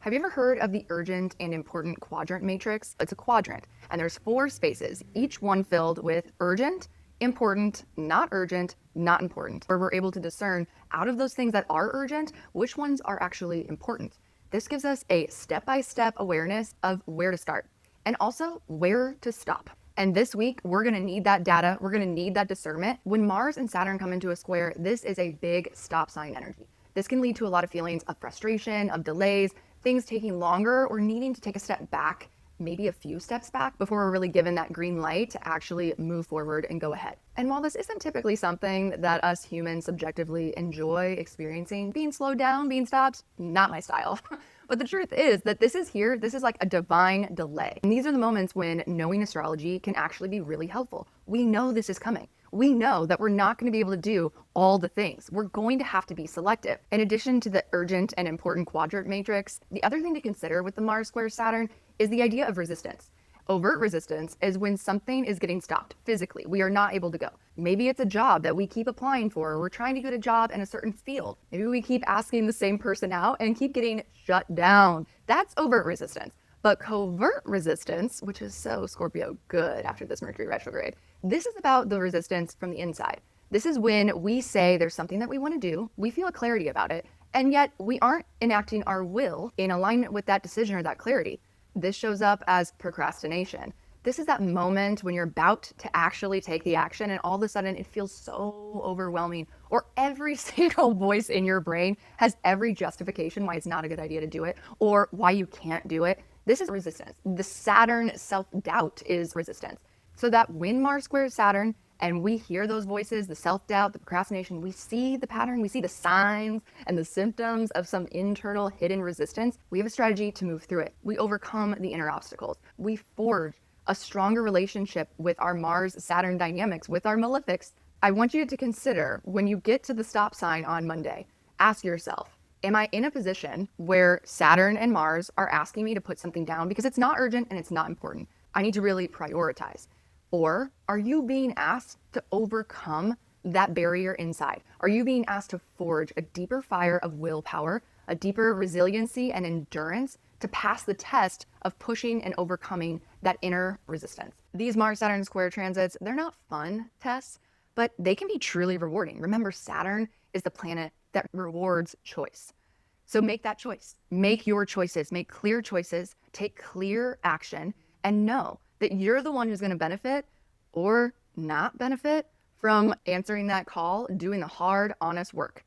Have you ever heard of the urgent and important quadrant matrix? It's a quadrant, and there's 4 spaces, each one filled with urgent, important, not important, where we're able to discern out of those things that are urgent, which ones are actually important. This gives us a step-by-step awareness of where to start and also where to stop. And this week, we're going to need that data. We're going to need that discernment. When Mars and Saturn come into a square, this is a big stop sign energy. This can lead to a lot of feelings of frustration, of delays, things taking longer, or needing to take a step back, maybe a few steps back before we're really given that green light to actually move forward and go ahead. And while this isn't typically something that us humans subjectively enjoy experiencing, being slowed down, being stopped, not my style. But the truth is that this is like a divine delay. And these are the moments when knowing astrology can actually be really helpful. We know this is coming. We know that we're not going to be able to do all the things. We're going to have to be selective. In addition to the urgent and important quadrant matrix, the other thing to consider with the Mars square Saturn is the idea of resistance. Overt resistance is when something is getting stopped physically. We are not able to go. Maybe it's a job that we keep applying for. Or we're trying to get a job in a certain field. Maybe we keep asking the same person out and keep getting shut down. That's overt resistance. But covert resistance, which is so Scorpio good after this Mercury retrograde, this is about the resistance from the inside. This is when we say there's something that we want to do, we feel a clarity about it, and yet we aren't enacting our will in alignment with that decision or that clarity. This shows up as procrastination. This is that moment when you're about to actually take the action and all of a sudden it feels so overwhelming, or every single voice in your brain has every justification why it's not a good idea to do it or why you can't do it. This is resistance. The Saturn self-doubt is resistance. So that when Mars squares Saturn and we hear those voices, the self-doubt, the procrastination, we see the pattern, we see the signs and the symptoms of some internal hidden resistance. We have a strategy to move through it. We overcome the inner obstacles. We forge a stronger relationship with our Mars-Saturn dynamics, with our malefics. I want you to consider when you get to the stop sign on Monday, ask yourself, am I in a position where Saturn and Mars are asking me to put something down because it's not urgent and it's not important? I need to really prioritize. Or are you being asked to overcome that barrier inside? Are you being asked to forge a deeper fire of willpower, a deeper resiliency and endurance to pass the test of pushing and overcoming that inner resistance? These Mars-Saturn square transits, they're not fun tests, but they can be truly rewarding. Remember, Saturn is the planet that rewards choice. So make that choice. Make your choices. Make clear choices. Take clear action and know that you're the one who's going to benefit or not benefit from answering that call, doing the hard, honest work.